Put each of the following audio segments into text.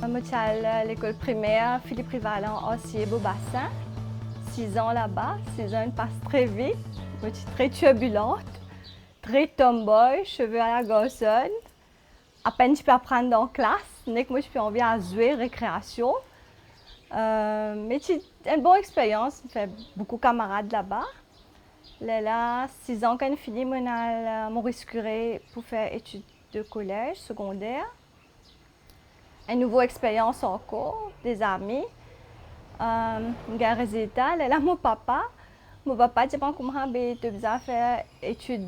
Moi, je suis à l'école primaire Philippe Rivalan, Acier, Beaubassin. 6 ans là-bas. 6 ans, ils passent très vite. Moi, je suis très turbulente, très tomboy, cheveux à la garçonne. À peine je peux apprendre dans la classe, dès que moi je peux envie à jouer, récréation. Mais c'est une bonne expérience, je fais beaucoup de camarades là-bas. Là, 6 ans quand je finis, je suis à Maurice Curé pour faire études de collège, secondaire. Une nouvelle expérience encore, des amis. J'ai un résultat. Là, mon papa dit pas comment tu besoin faire études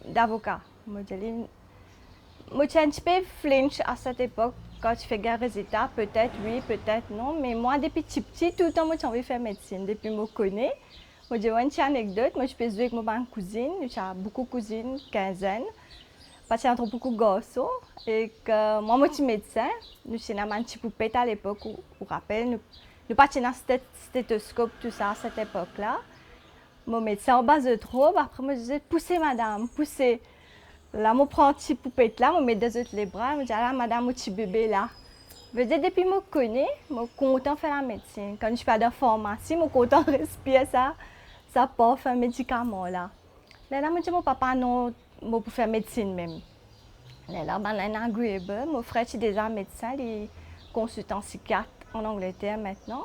d'avocat. Moi, j'ai un petit peu flinch à cette époque quand tu fais un résultat. Peut-être oui, peut-être non. Mais moi, depuis petit, tout le temps, j'ai envie de faire médecine. Depuis que je me connais, moi, j'ai une petite anecdote. Moi, je peux jouer avec ma cousine. J'ai beaucoup de cousines, quinzaine. Parce qu'il y a beaucoup de garçons et que moi, je suis médecin. Nous avons un petit poupette à l'époque, vous rappelle. Nous pas un stéthoscope, tout ça, à cette époque-là. Mon médecin en base de trop. Après, moi, je disais, poussez, madame, poussez. Là, je prends un petit poupette là, je mets des autres les bras. Je dis, là, madame, mon petit bébé là. Je veux dire, depuis que je connais, je suis content de faire la médecine. Quand je suis pas dans la pharmacie, je suis content de respirer ça pour faire un médicament là. Là, je dis, mon papa, non. Pour faire médecine même. Là, ben, agréable. Mon frère est déjà médecin, il est consultant psychiatre en Angleterre maintenant.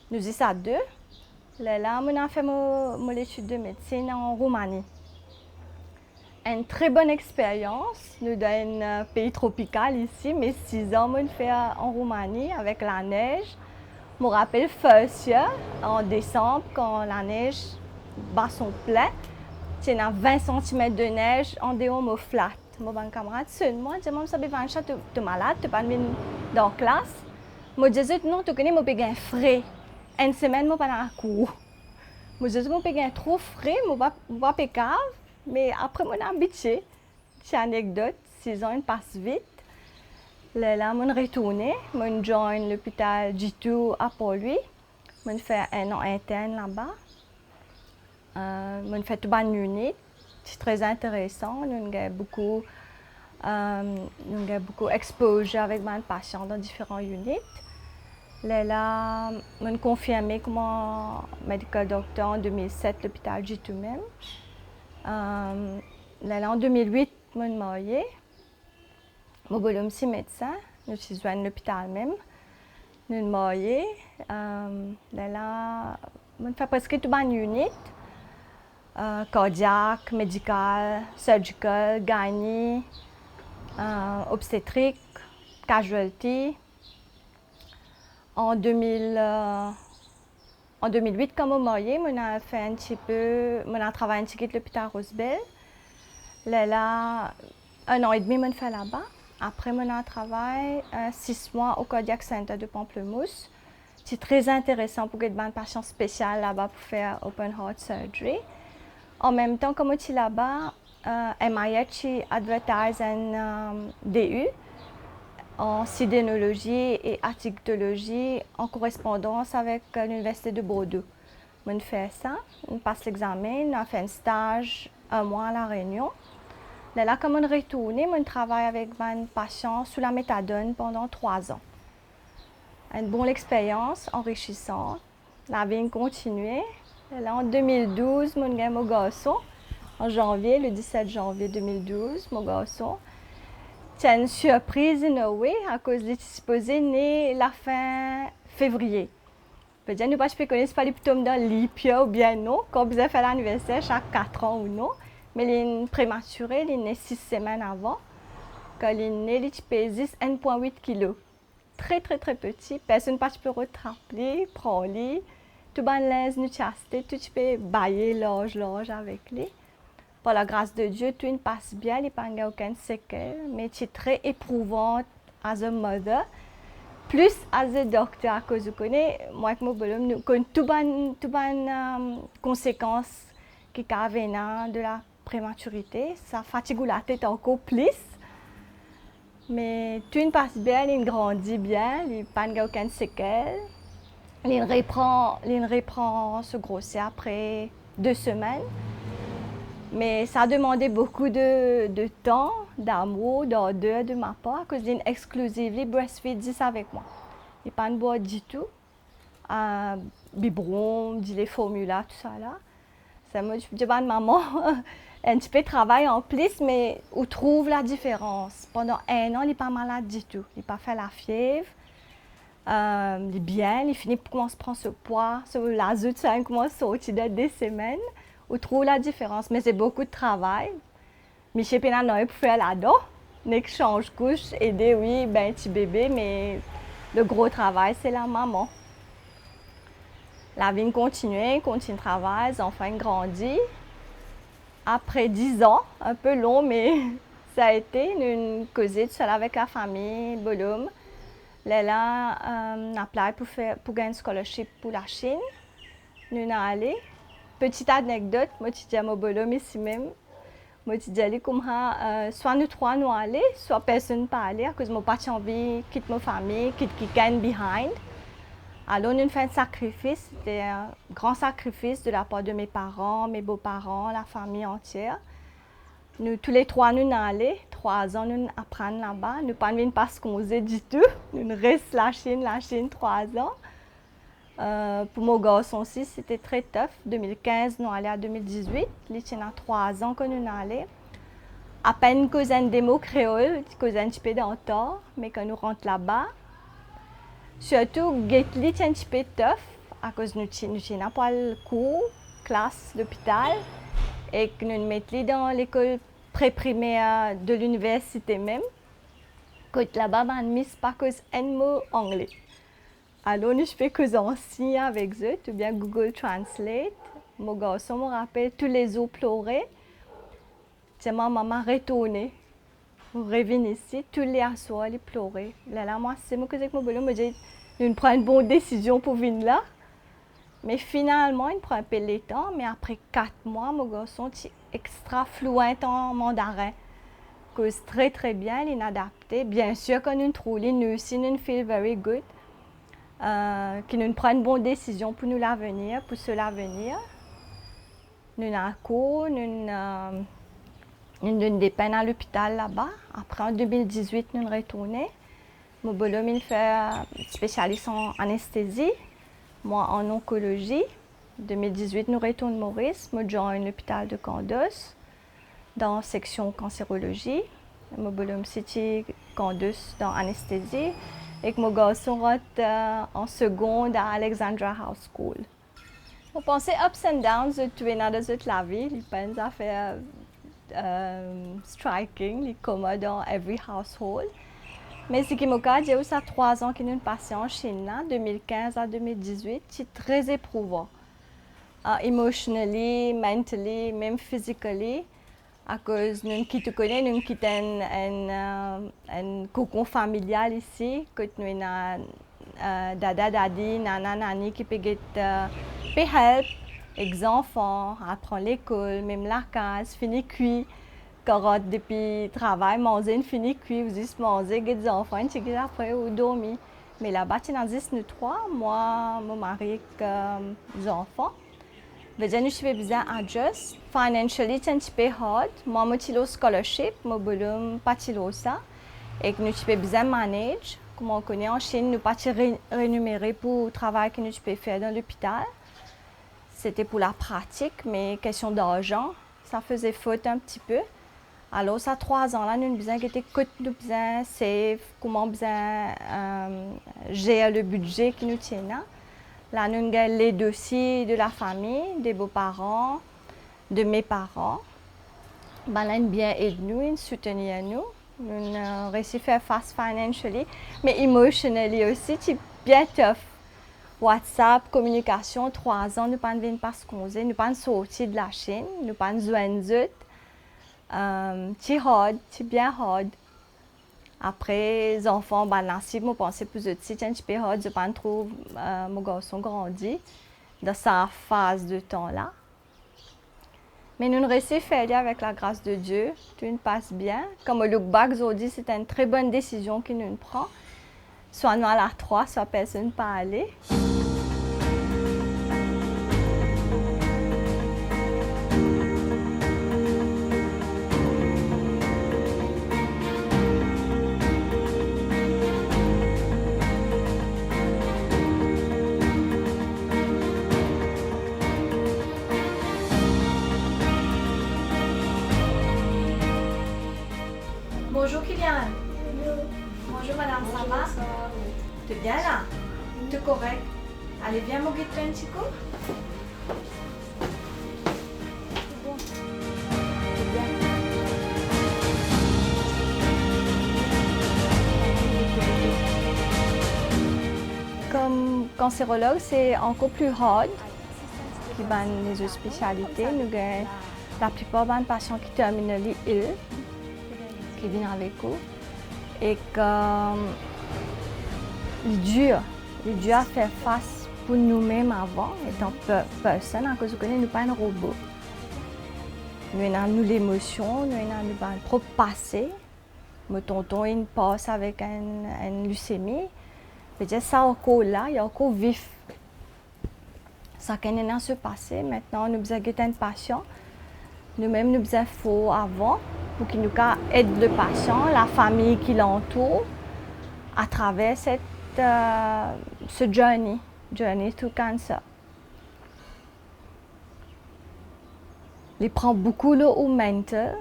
Nous y sommes deux. Là, on a fait mon étude de médecine en Roumanie. Une très bonne expérience. Nous dans un pays tropical ici, mais 6 ans, on fait en Roumanie avec la neige. Je me rappelle first year, en décembre, quand la neige bat son plein. Il y a 20 cm de neige en dehors de flat. Mon camarade, seulement, je dis, tu es malade, tu n'es pas venu dans la classe. Je dis, non, tu connais, je suis frais. Une semaine, je suis pas dans la cour. Je dis, je suis trop frais, je ne suis pas pécave. Mais après, je suis habituée. C'est une anecdote, 6 ans, ils passent vite. Là, je suis retournée, je join l'hôpital G2 à Port-Louis. Je fais un an interne là-bas. On fait tout une unité, c'est très intéressant. Nous avons beaucoup d'exposure avec les patients dans différents unités. Là, on confirmé comme medical doctor en 2007 l'hôpital G2 même. Là, en 2008, je suis mariée. Je suis aussi médecin. Je suis à l'hôpital même. Je suis mariée. Là, on fait presque toute une unité. Cardiaque, médical, surgical, gynae, obstétrique, casualty. En 2008, comme au marié, on a fait un petit peu, on a travaillé un petit peu à l'hôpital Rosebell. Là, 1 an et demi, on fait là-bas. Après, on a travaillé 6 mois au Cardiac Center de Pamplemousse. C'est très intéressant pour que des patients spéciaux là-bas pour faire open heart surgery. En même temps, comme je suis là-bas, MIH advertise un DU en sidénologie et artictologie en correspondance avec l'Université de Bordeaux. On fait ça, on passe l'examen, on a fait un stage 1 mois à La Réunion. Là, comme on retourne, on travaille avec un patient sous la méthadone pendant 3 ans. Une bonne expérience, enrichissante. La vie continue. Là, en 2012, mon garçon, en janvier, le 17 janvier 2012, mon garçon. C'est une surprise in a way, à cause qu'il est supposé né la fin février. Peut-être nous ne connaissons pas les ptomes dans l'IPIA ou bien non, quand vous avez fait l'anniversaire chaque 4 ans ou non. Mais il est prématuré, il est né 6 semaines avant. Quand il est né, il pèse 1,8 kg. Très petit, personne ne peut rattraper, prendre, tout le linge, nous chaster, tout peut bailler large avec lui. Par la grâce de Dieu, tout passe bien, il n'y a pas aucun séquelle, mais c'est très éprouvant as a mother. Plus as a doctor, à cause de moi et mon bonhomme, nous connaissons toutes les conséquences qui viennent de la prématurité. Ça fatigue la tête encore plus. Mais tout passe bien, il grandit bien, il n'y a pas aucun séquelle. Il reprend se grossir après 2 semaines. Mais ça a demandé beaucoup de temps, d'amour, d'ordre de ma part, à cause d'une exclusive breastfeed 10 avec moi. Il n'y a pas de boire du tout. Biberon, les formulas, tout ça là. Ça me dit, maman, un petit peu de travail en plus, mais on trouve la différence. Pendant 1 an, il n'est pas malade du tout. Il n'a pas fait la fièvre. Il est bien, il finit pour commencer à prendre ce poids, l'azote, ça commence à sortir de 2 semaines. On trouve la différence, mais c'est beaucoup de travail. Michel Pénanoï pour faire là-dedans. Dès que je change couche, aider, oui, ben, petit bébé, mais le gros travail, c'est la maman. La vie continue de travailler, les enfants grandissent. Après 10 ans, un peu long, mais ça a été une causette seule avec la famille, Bolum. Là, on a appelé pour gagner un scholarship pour la Chine. Nous sommes allés. Petite anecdote, moi je dis à mon bonhomme ici même, moi je dis comme soit nous trois nous aller, soit personne pas aller, à cause de mon pas envie de quitter ma famille, quitter gagne behind. Alors nous fait un sacrifice, c'était un grand sacrifice de la part de mes parents, mes beaux-parents, la famille entière. Nous tous les trois nous allés, 3 ans nous apprenons là-bas, nous pas venir pas se causer du tout, nous restons la Chine 3 ans. Pour mon garçon aussi, c'était très tough. 2015, nous allons à 2018. Il y a 3 ans que nous allons. À peine cousin des mots créoles, cousin un petit peu d'entendre, mais quand nous rentrons là-bas, surtout, Gately est un petit peu tough, à cause nous n'avons pas le cours, classe, l'hôpital, et que nous nous mettons dans l'école pré-primaire de l'université même. Quand là-bas, on ne mise pas cause un mot anglais. Alors, je fais que en signe avec eux, ou bien Google Translate. Mon garçon me rappelle tous les jours pleurer. C'est ma maman retournée. On revient ici, tous les soirs, il pleurait. Là, moi, c'est moi que j'ai mon boulot, me dit, nous prenons une bonne décision pour venir là. Mais finalement, il prend un peu de temps, mais après 4 mois, mon garçon est extra fluent en mandarin. Cause très bien, il est adapté. Bien sûr, quand nous trouvons, nous aussi, nous feel very good. Qui nous prend une bonne décision pour nous l'avenir, pour ce l'avenir. Nous avons cours, nous dépendons à l'hôpital là-bas. Après, en 2018, nous retournons. Mon bonhomme, il fait spécialiste en anesthésie, moi en oncologie. En 2018, nous retournons à Maurice. Moi, je joins l'hôpital de Candos, dans la section cancérologie. Mon bonhomme, c'est Candos dans anesthésie. Et que mon garçon rentre en seconde à Alexandra House School. On pensait ups and downs de tout de la vie. Les parents ont fait striking, les commodes dans every household. Mais ce qui m'a dit, j'ai eu ça 3 ans qu'il nous passé en Chine, 2015 à 2018, c'est très éprouvant. Emotionally, mentally, même physically. À cause nous qui te connaissons, nous qui un cocon familial ici, que nous avons dada, dadi, nana, nani qui peut help les enfants, apprendre l'école, même la case, finir cuit. Quand depuis le travail, manger, finir cuit, vous dites manger, les enfants, et après, vous dormir. Mais là-bas, nous sommes 3, moi, mon mari et les enfants. Nous avons besoin d'adjust. Financially, c'est un petit peu hard. Moi, j'ai un scholarship, mon boulot, pas ça. Et nous avons besoin de manager. Comme on connaît en Chine, nous pas rémunérés pour le travail que nous pouvons faire dans l'hôpital. C'était pour la pratique, mais question d'argent, ça faisait faute un petit peu. Alors, ça 3 ans là, nous avons besoin d'écouter, nous avons besoin save, comment besoin gérer le budget qui nous tient là. Là, nous avons les dossiers de la famille, des beaux-parents, de mes parents. Ben, là, ils bien aidé nous, ils soutiennent nous. Nous avons réussi à faire face financially, mais emotionally aussi, c'est bien tough. WhatsApp, communication, 3 ans, nous pas venir parce qu'on nous pas sorti de la Chine, nous pas joindre zut. C'est hard, c'est bien hard. Après, les enfants, ben là, si je pense plus de c'est un petit peu hard, je pas trop mon garçon grandi dans sa phase de temps là. Mais nous réussissons à faire avec la grâce de Dieu, tout passe bien. Comme look back, aujourd'hui, c'est une très bonne décision que nous prenons. Soit nous à la 3, soit personne pas aller. Bonjour Kylian. Bonjour madame, ça va? T'es bien là? T'es correct? Allez, viens me guetter un petit coup. Bon. T'es bien. Comme cancérologue, c'est encore plus hard. Qui ban les autres spécialités. Nous avons la plupart des patients qui terminent ill, qui viennent avec nous. Et comme il est dur à faire face pour nous-mêmes avant, étant personne, à cause que nous ne sommes pas un robot. Nous avons l'émotion, nous avons notre propre passé. Mon tonton il passe avec une leucémie. Peut-être ça encore là, il y a encore vif. Ça qui se passé. Maintenant, nous avons un patient. Nous-mêmes, nous avons fait avant pour qu'il nous aide le patient, la famille qui l'entoure, à travers ce journey to cancer. Il prend beaucoup au mental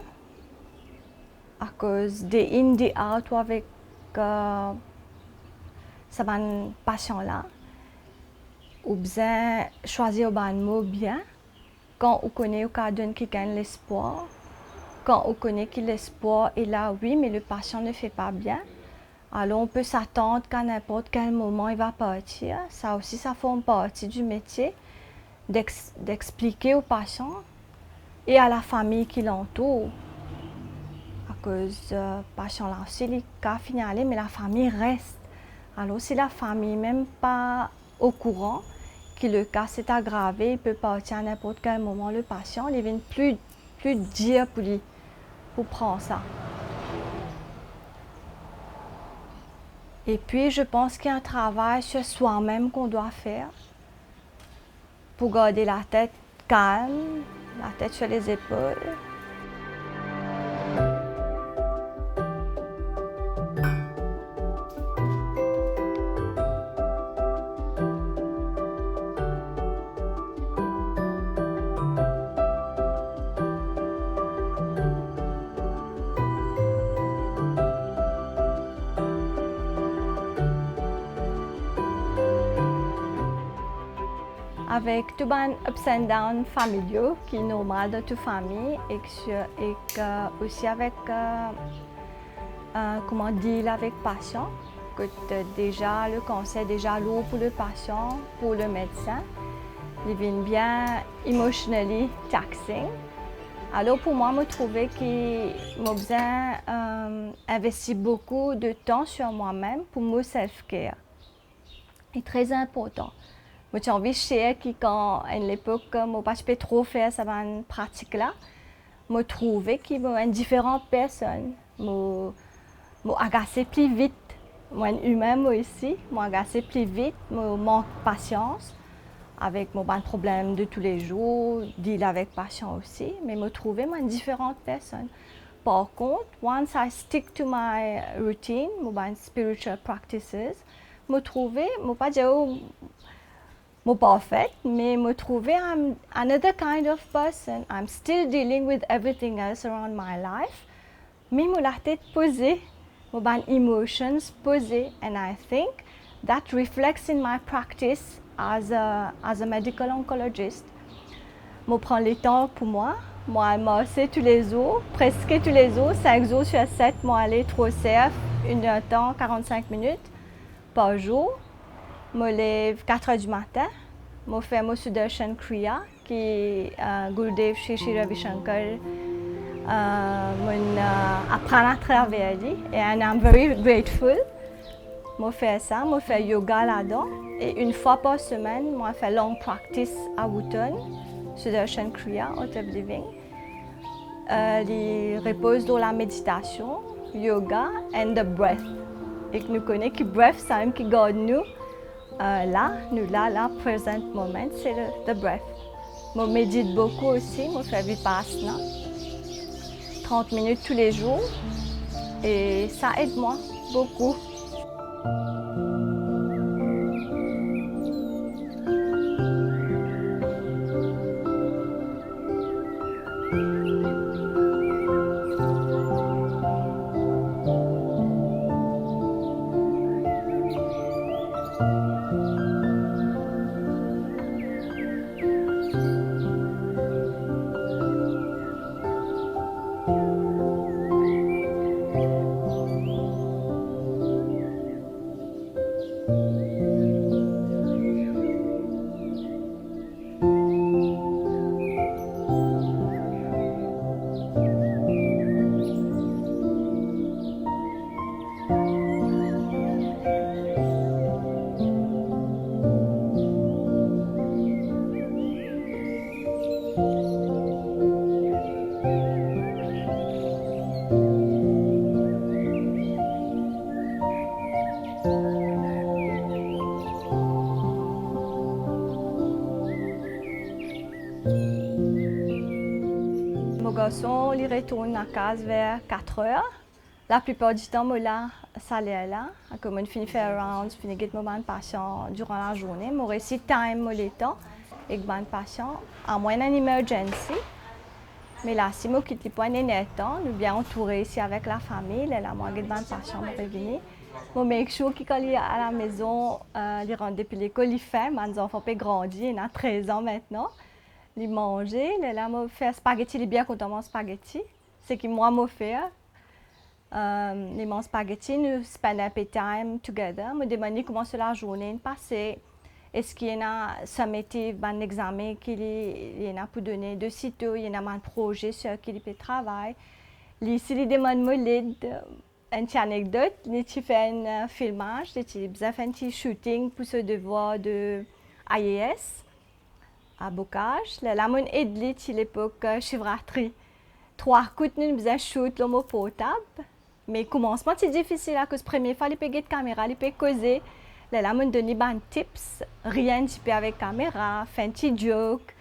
à cause des in, des out avec ce patient-là. Ou bien choisir un mot bien. Quand on connaît qu'on donne quelqu'un l'espoir, quand on connaît que l'espoir est là, oui, mais le patient ne fait pas bien, alors on peut s'attendre qu'à n'importe quel moment il va partir. Ça aussi, ça fait partie du métier d'expliquer au patient et à la famille qui l'entoure. À cause du patient là aussi, il est fini aller, mais la famille reste. Alors si la famille n'est même pas au courant que le cas s'est aggravé, il peut partir à n'importe quel moment. Le patient, il ne vient plus dire pour prendre ça. Et puis, je pense qu'il y a un travail sur soi-même qu'on doit faire pour garder la tête calme, la tête sur les épaules. Avec tous les ups and downs familiaux qui est normal dans toute famille et aussi avec comment deal avec le patient, que déjà le conseil est déjà lourd pour le patient, pour le médecin, il vient bien emotionally taxing. Alors pour moi, je trouvais que j'ai besoin d'investir beaucoup de temps sur moi-même pour mon self-care. C'est très important. J'ai envie de share qu'à l'époque, je ne pouvais pas trop faire cette pratique-là. Je trouvais qu'il y avait différentes personnes. Je agacé plus vite. Moi, humain aussi, je agacé plus vite. Je manque de patience avec mon problème de tous les jours, deal avec patient aussi. Mais je trouvais différentes personnes. Par contre, once I stick to my routine, my spiritual practices, je trouvais, je ne pas dire Je suis parfaite, mais je trouve I'm another kind of person. I'm still dealing with everything else around my life. Mais je la tête posée, mes emotions posées, and I think that reflects in my practice as a medical oncologist. Je prends le temps pour moi. Moi, je masse tous les jours, presque tous les jours, 5 jours sur 7, je aller 3 CF, 1 heure temps, 45 minutes par jour. Je lève 4 heures du matin. Je fais mon Sudarshan Kriya, qui est Gurudev Shri Ravi Shankar. Je apprends à travers lui et I'm very grateful. Je fais ça, je fais yoga là-dedans. Et une fois par semaine, je fais long practice à Wotton, Sudarshan Kriya, Art of Living. Je repose dans la méditation, yoga and the breath. Et nous connaissons que le breath, c'est un qui garde nous. Là, present moment, c'est le breath. Je médite beaucoup aussi, je fais Vipassana, 30 minutes tous les jours, et ça aide moi beaucoup. Mon garçon, il retourne à casa vers 4 heures. La plupart du temps, je là, ça là. Comme je finis faire rounds, je finis de mon patient durant la journée. Je réussis time le temps avec mon patient, à moins d'une emergency. Mais là, si je quitte le point de temps, nous bien entourés ici avec la famille. Là, moi, je mon patient pour revenir. Je make sure qu'il est à la maison, il rentre depuis l'école, il fait. Mes enfants ont grandi, il a 13 ans maintenant. Les manger, là, je fais spaghetti, il est bien content de spaghetti. C'est ce que moi, je fais. Les mangent spaghetti, nous spend un peu de time together. Je demande comment la journée passée. Est-ce qu'il y a un examen qu'il y a pour donner de sitôt, il y a un projet sur lequel il peut travailler. Si il demande une anecdote, il fait un filmage, il fait un shooting pour ce devoir de IAS. À Bocage, là, mon aide à l'époque Shivratri. 3 coups, nous faisons shoot le mot portable. Mais commencement, c'est difficile à cause première fois, il peut de caméra, il peut causer. Là, mon donné des tips, rien de avec caméra, faire un petit joke,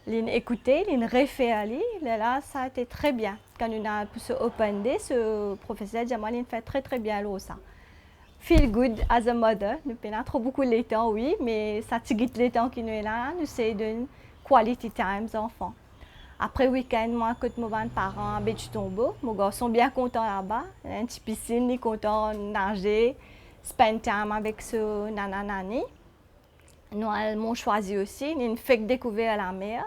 écouter, référer. Là, ça a été très bien. Quand nous avons pour ce open day, ce professeur Jamal, il fait très bien ça. Feel good as a mother. Nous prenons trop beaucoup de temps, oui, mais ça tigite le temps qui nous est là. Nous c'est de quality time aux enfants. Après le week-end, moi, quand mes parents à Béchutombo, mes gars sont bien contents là-bas. Il y a une petite piscine, ils sont contents de nager, spend time avec ce nana-nani. Nous avons choisi aussi une fête découverte à la mer.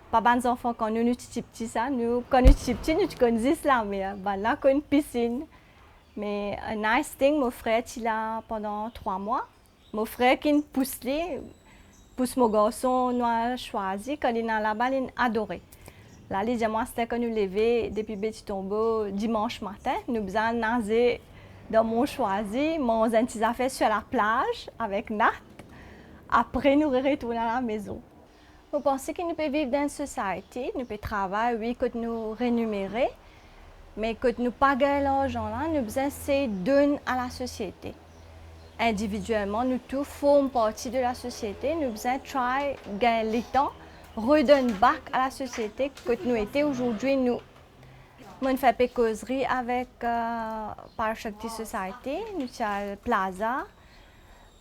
Pas de enfants quand nous sommes petits, ça. Nous, quand nous sommes petits, nous connaissons la mer. Là, il y a une piscine. Mais un nice thing, mon frère est là pendant 3 mois. Mon frère qui pousse mon garçon, nous a choisi. Quand il est là-bas, il a adoré. Là, les diamants, c'était quand nous lever depuis Béchutombo dimanche matin. Nous avons nager dans mon choisi, mon petit affaire sur la plage avec Nat. Après, nous retournons à la maison. Vous pensez que nous pouvons vivre dans une société, nous pouvons travailler, oui, quand nous rémunérer. Mais quand nous pagons l'argent, nous devons essayer de donner à la société. Individuellement, nous tous formons partie de la société. Nous devons try gagner le temps, redonner back à la société que nous étions aujourd'hui. Nous faisons des causeries avec Parashakti Society, nous avons Plaza.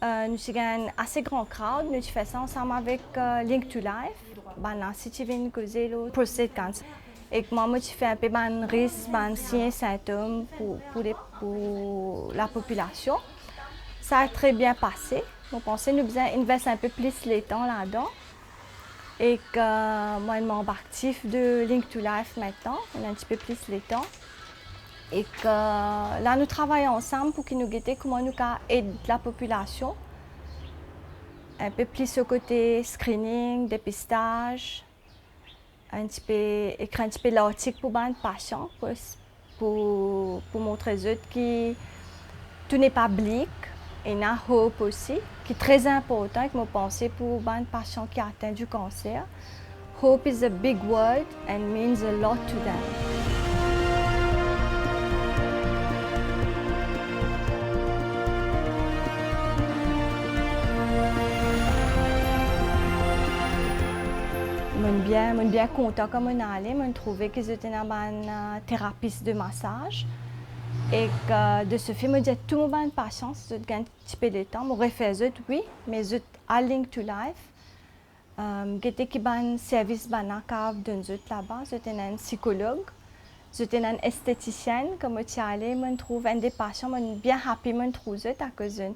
nous avons un assez grand crowd. Nous faisons ça ensemble avec Link to Life. Si tu viens causer le prostate cancer. Et moi, je fais un peu de risque, de signes et symptômes pour la population. Ça a très bien passé. Je pense que nous devons investir un peu plus les temps là-dedans. Et que moi, je suis membre actif de Link to Life maintenant. On a un petit peu plus les temps. Et que là, nous travaillons ensemble pour que nous guettions comment nous aider la population. Un peu plus au côté screening, dépistage. Écrire un petit peu l'article pour les patients pour montrer aux autres que tout n'est pas bleak. Et il y a hope aussi, qui est très important, que je pense pour les patients qui ont atteint du cancer. Hope is a big word and means a lot to them. Je suis bien content comme on allait. Je trouvais que j'étais un thérapeute de massage. Et que de ce fait, je disais tout le monde a patience, je gagne un petit peu de temps. Je refais oui, mais je à Link to Life. J'étais qui un service dans cave d'un là-bas. J'étais un psychologue, j'étais un esthéticienne. Comme je allais, je trouve un des patients, je suis bien happy, je trouve à cause de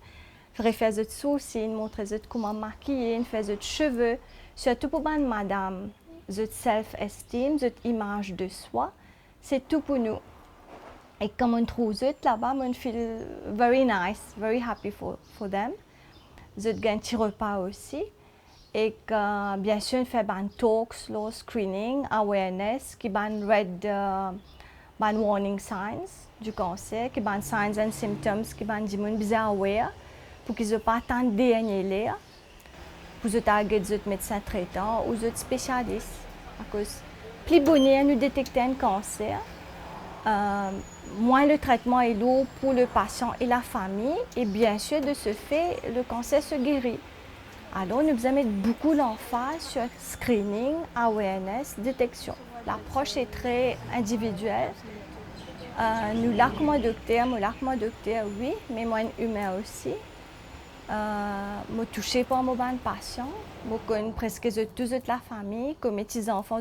je refais des sourcils, montrer comment maquiller, faire des cheveux, surtout pour les madame. Notre self-esteem, notre image de soi, c'est tout pour nous. Et comme on trouve là-bas, on feel very nice, very happy for them. Je gagne un petit repas aussi. Et que, bien sûr, on fait des talks, screening, awareness, qui ban red warning signs du cancer, qui ban signs and symptoms, qui ban des gens bien aware, pour qu'ils ne pas tant dernier là. Pour les médecins traitants ou les spécialistes. À cause plus bonnet nous détecter un cancer, moins le traitement est lourd pour le patient et la famille. Et bien sûr, de ce fait, le cancer se guérit. Alors, nous allons mettre beaucoup l'emphase sur screening, awareness, détection. L'approche est très individuelle. Nous là comme un docteur, oui, mais moi un humain aussi. Je suis touchée par mon patient. Je connais presque toute la famille, comme mes petits-enfants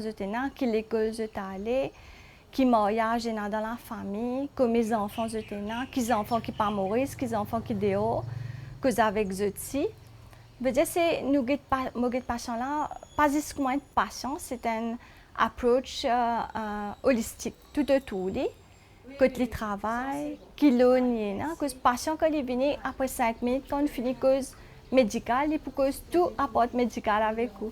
qui l'école allés, qui mariage dans la famille, comme mes enfants qui les enfants qui pas mourir, qui les enfants qui dehors, que avec eux aussi. Je veux dire, c'est nous mon patient là, pas juste une patience, c'est une approche holistique, tout autour. Quand il travaille, qu'il a que le patient quand il vient après 5 minutes, quand on finit cause médicale, il peut cause tout apport médical avec vous.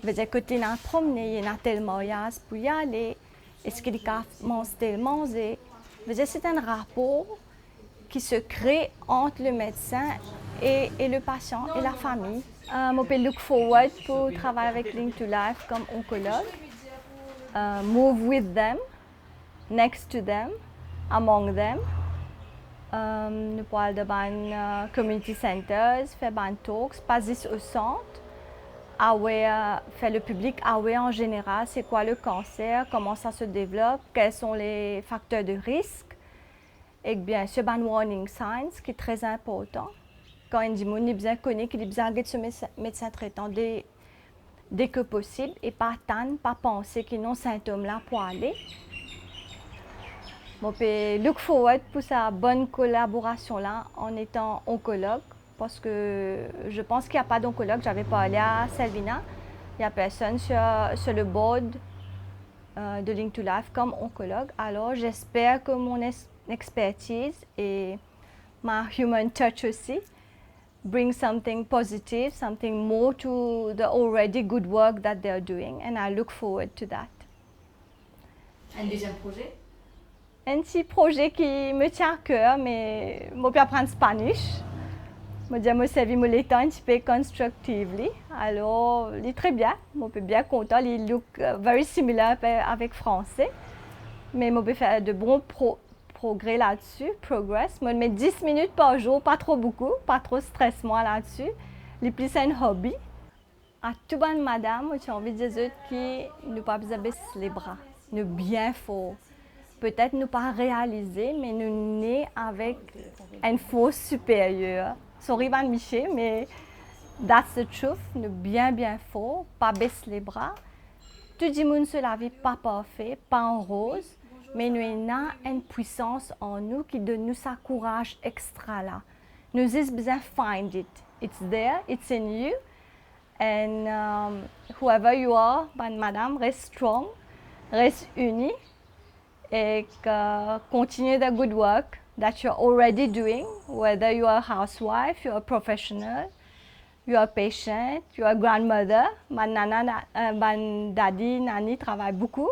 Je veux dire, quand il a promené, il y a tel mariage pour y aller, est-ce qu'il a manger. Je veux dire, c'est un rapport qui se crée entre le médecin et le patient et la famille. Je peux look forward pour travailler avec Link to Life comme oncologue. Move with them. Next to them, among them. Nous parlons de community centers, faire des talks, pas juste au centre. Faire le public aware en général, c'est quoi le cancer, comment ça se développe, quels sont les facteurs de risque. Et bien sûr, des warning signs, qui est très important. Quand on dit qu'on a besoin de connaître, qu'il a besoin de ce médecin traitant dès que possible et pas attendre, pas penser qu'ils ont symptômes là pour aller. Je peux look forward pour sa bonne collaboration là en étant oncologue parce que je pense qu'il n'y a pas d'oncologue. J'avais parlé à Selvina, il n'y a personne sur le board de Link to Life comme oncologue. Alors j'espère que mon expertise et ma human touch aussi bring something positive, something more to the already good work that they're doing, and I look forward to that. Un deuxième projet? Un petit projet qui me tient à cœur, mais je peux apprendre l'espagnol. Je servi mon temps un petit peu constructively. Alors, il est très bien. Je suis bien content. Il look very similar avec français. Mais je peux faire de bons progrès là-dessus. Progress. Je mets 10 minutes par jour, pas trop beaucoup, pas trop stress moi là-dessus. C'est plus un hobby. À tout bonne madame, j'ai envie de dire que nous pas besoin de baisser les bras. Nous bien fort. Peut-être nous pas réaliser, mais nous nés avec une force supérieure. Sorry, Van Miché, mais that's the truth. Nous bien fort, pas baisser les bras. Tout le monde sur la vie pas parfait, pas en rose, mais nous avons une puissance en nous qui donne nous sa courage extra là. Nous avons besoin de find it. It's there, it's in you. And whoever you are, madame, reste strong, reste unis et continue the good work that you're already doing, whether you are a housewife, you're a professional, you are a patient, you are a grandmother. Ma daddy, nani travaillent beaucoup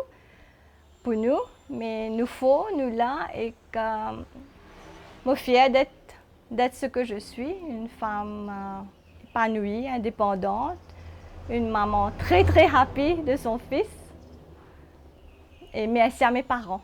pour nous, mais nous faut, nous là, et je suis fière d'être ce que je suis, une femme épanouie, indépendante, une maman très happy de son fils. Et merci à mes parents.